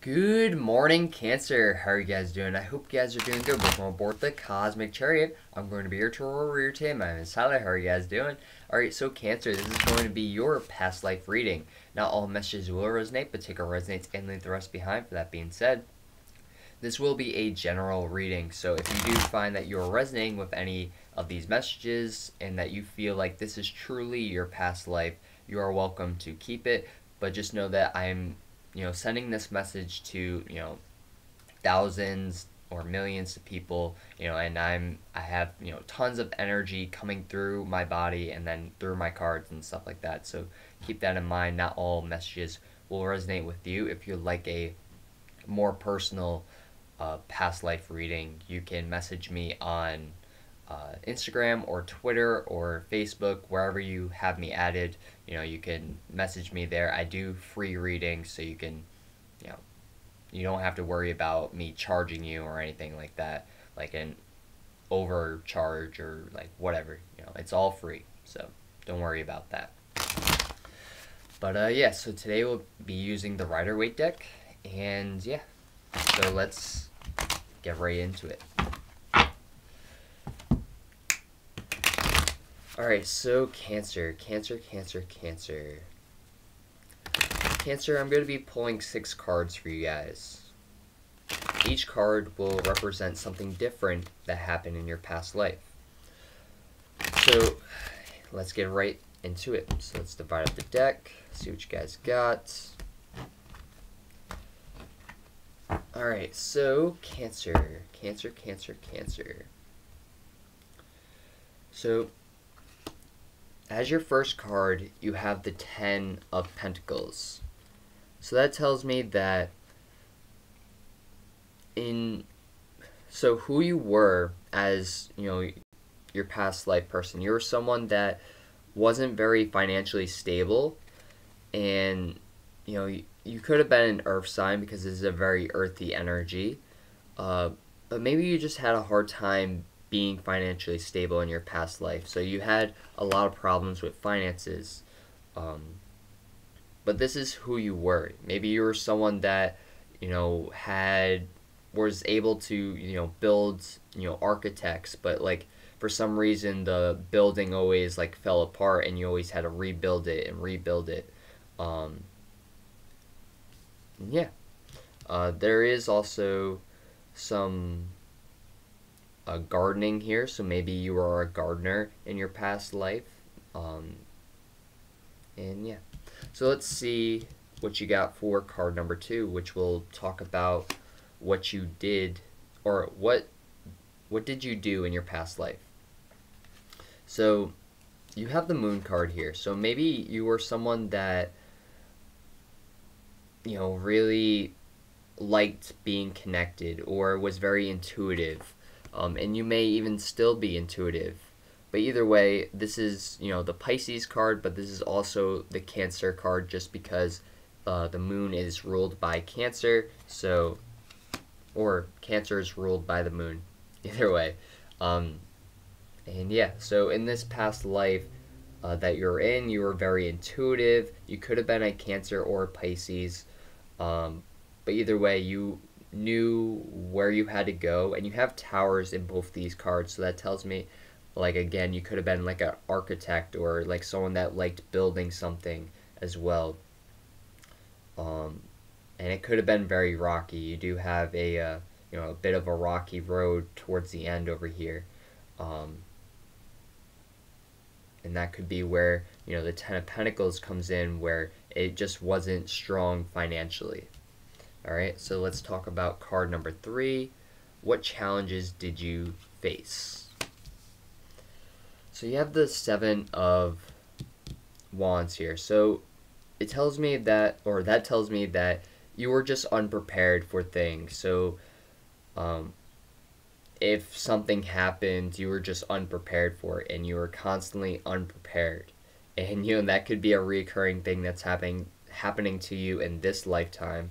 Good morning, Cancer. How are you guys doing? I hope you guys are doing good. Welcome aboard the Cosmic Chariot. I'm going to be your tour warrior today. My name is Tyler. How are you guys doing? Alright, so Cancer, this is going to be your past life reading. Not all messages will resonate, but take what resonates and leave the rest behind. For that being said, this will be a general reading. So if you do find that you're resonating with any of these messages and that you feel like this is truly your past life, you are welcome to keep it. But just know that I'm sending this message to, thousands or millions of people, and I have, tons of energy coming through my body and then through my cards and stuff like that. So keep that in mind. Not all messages will resonate with you. If you'd like a more personal past life reading, you can message me on Instagram or Twitter or Facebook, wherever you have me added. You can message me there. I do free readings, so you can, you know, you don't have to worry about me charging you or anything like that, like an overcharge or like whatever. It's all free, so don't worry about that. But yeah, so today we'll be using the Rider-Waite deck, and yeah, so let's get right into it. Alright, so Cancer. Cancer, I'm going to be pulling 6 cards for you guys. Each card will represent something different that happened in your past life. So, let's get right into it. So let's divide up the deck, see what you guys got. Alright, so Cancer. So, as your first card, you have the 10 of Pentacles. So that tells me that who you were as, your past life person, you were someone that wasn't very financially stable, and, you could have been an earth sign because this is a very earthy energy, but maybe you just had a hard time being financially stable in your past life. So you had a lot of problems with finances. But this is who you were. Maybe you were someone that, was able to, build, architects, but like for some reason the building always like fell apart and you always had to rebuild it and rebuild it. Yeah. There is also some gardening here, so maybe you were a gardener in your past life. And yeah, so let's see what you got for card number 2, which will talk about what you did, or what did you do in your past life. So you have the Moon card here, so maybe you were someone that really liked being connected or was very intuitive. And you may even still be intuitive. But either way, this is, the Pisces card, but this is also the Cancer card, just because the Moon is ruled by Cancer, or Cancer is ruled by the Moon. Either way. And yeah, so in this past life that you're in, you were very intuitive. You could have been a Cancer or a Pisces. But either way, you knew where you had to go, and you have towers in both these cards, so that tells me, like, again, you could have been like an architect or like someone that liked building something as well. And it could have been very rocky. You do have a bit of a rocky road towards the end over here. And that could be where the 10 of Pentacles comes in, where it just wasn't strong financially. Alright, so let's talk about card number 3. What challenges did you face? So you have the 7 of Wands here. So it tells me that, or that tells me that you were just unprepared for things. So if something happened, you were just unprepared for it, and you were constantly unprepared. And that could be a recurring thing that's happening to you in this lifetime.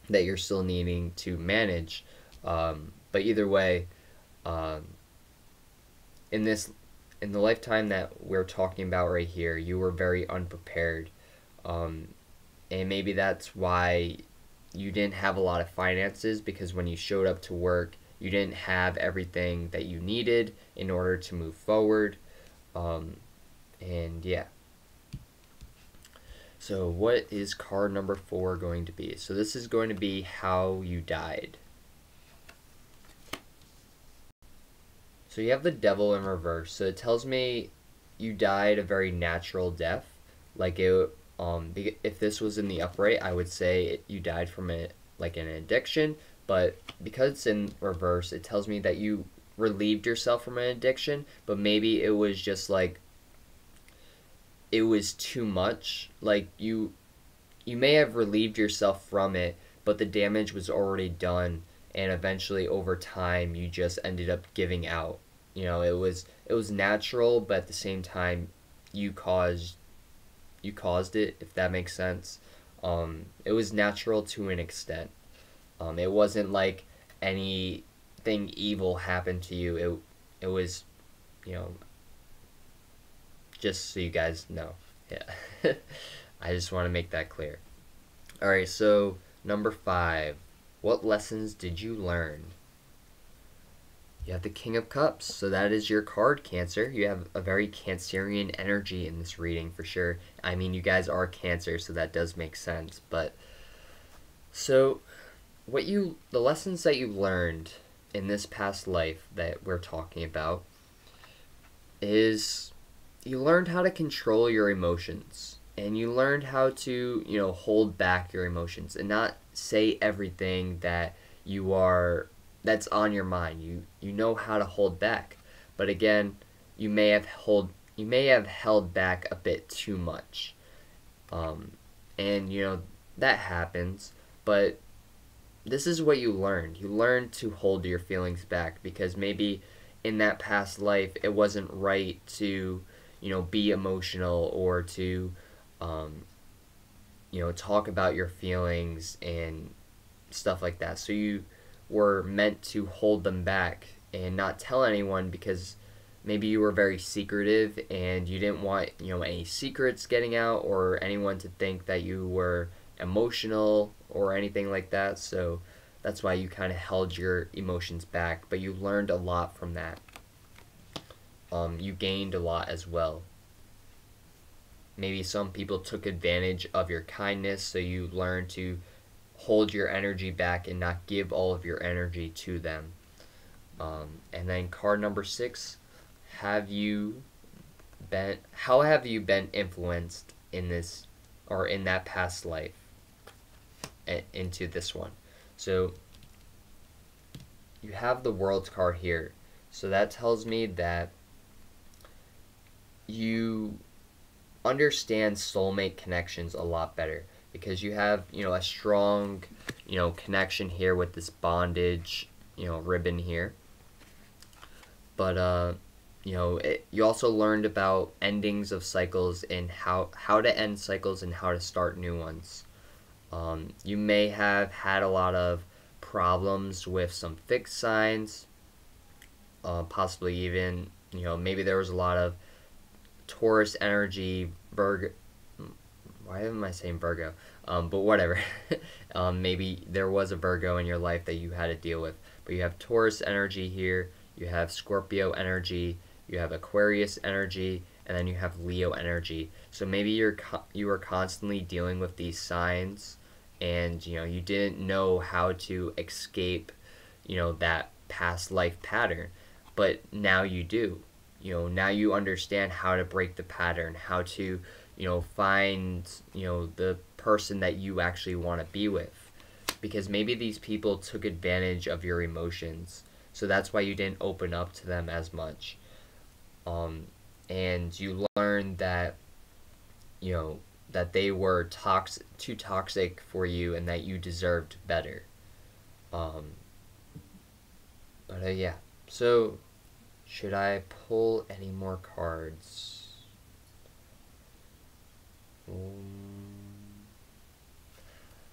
That you're still needing to manage. But either way, in the lifetime that we're talking about right here, you were very unprepared. And maybe that's why you didn't have a lot of finances because when you showed up to work, you didn't have everything that you needed in order to move forward. And yeah. So what is card number 4 going to be? So this is going to be how you died. So you have the Devil in reverse. So it tells me you died a very natural death. Like if this was in the upright, I would say you died from an addiction. But because it's in reverse, it tells me that you relieved yourself from an addiction. But maybe it was just like it was too much. Like you may have relieved yourself from it, but the damage was already done, and eventually over time you just ended up giving out. It was natural, but at the same time you caused it, if that makes sense. It was natural to an extent. It wasn't like anything evil happened to you. It was, just so you guys know. Yeah. I just want to make that clear. Alright, so number 5. What lessons did you learn? You have the King of Cups, so that is your card, Cancer. You have a very Cancerian energy in this reading for sure. I mean, you guys are Cancer, so that does make sense. But so the lessons that you learned in this past life that we're talking about is you learned how to control your emotions, and you learned how to, hold back your emotions and not say everything that's on your mind. You know how to hold back. But again, you may have held back a bit too much. And that happens, but this is what you learned. You learned to hold your feelings back because maybe in that past life it wasn't right to be emotional or to talk about your feelings and stuff like that. So you were meant to hold them back and not tell anyone because maybe you were very secretive and you didn't want any secrets getting out or anyone to think that you were emotional or anything like that. So that's why you kind of held your emotions back, but you learned a lot from that. You gained a lot as well. Maybe some people took advantage of your kindness, so you learned to hold your energy back and not give all of your energy to them. And then card number 6, how have you been influenced in this or in that past life into this one? So you have the World's card here. So that tells me that you understand soulmate connections a lot better because you have a strong connection here with this bondage ribbon here. But you also learned about endings of cycles and how to end cycles and how to start new ones. You may have had a lot of problems with some fixed signs, possibly even maybe there was a lot of Taurus energy, Virgo. Why am I saying Virgo? But whatever. Maybe there was a Virgo in your life that you had to deal with. But you have Taurus energy here. You have Scorpio energy. You have Aquarius energy, and then you have Leo energy. So maybe you were constantly dealing with these signs, and you didn't know how to escape that past life pattern. But now you do. Now you understand how to break the pattern, how to, find, the person that you actually want to be with. Because maybe these people took advantage of your emotions, so that's why you didn't open up to them as much. And you learned that, that they were too toxic for you and that you deserved better. But yeah, so should I pull any more cards?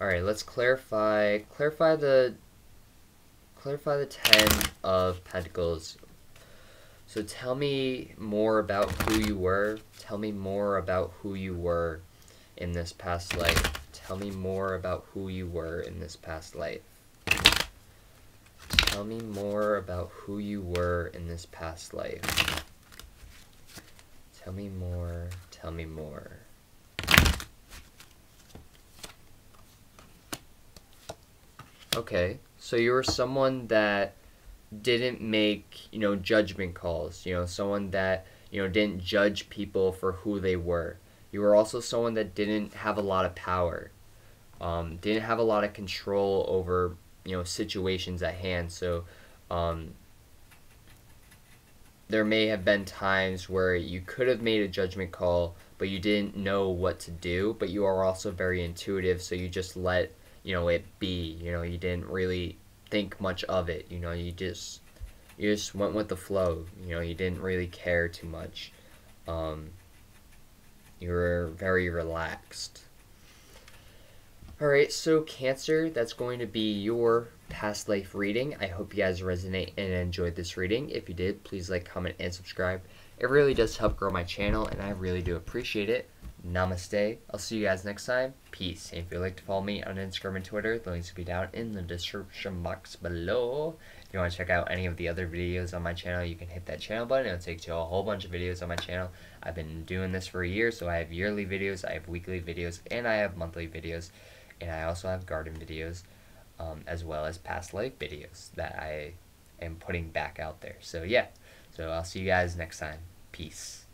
Alright, let's clarify the 10 of Pentacles. So tell me more about who you were. Tell me more about who you were in this past life. Tell me more about who you were in this past life. Tell me more about who you were in this past life. Tell me more. Tell me more. Okay, so you were someone that didn't make, judgment calls, someone that, didn't judge people for who they were. You were also someone that didn't have a lot of power, didn't have a lot of control over, situations at hand. So, there may have been times where you could have made a judgment call, but you didn't know what to do, but you are also very intuitive, so you just let, it be. You didn't really think much of it. You just went with the flow. You didn't really care too much. You were very relaxed. Alright, so Cancer, that's going to be your past life reading. I hope you guys resonate and enjoyed this reading. If you did, please like, comment, and subscribe. It really does help grow my channel, and I really do appreciate it. Namaste. I'll see you guys next time. Peace. And if you'd like to follow me on Instagram and Twitter, the links will be down in the description box below. If you want to check out any of the other videos on my channel, you can hit that channel button. It'll take you to a whole bunch of videos on my channel. I've been doing this for a year, so I have yearly videos, I have weekly videos, and I have monthly videos. And I also have garden videos, as well as past life videos that I am putting back out there. So yeah, so I'll see you guys next time. Peace.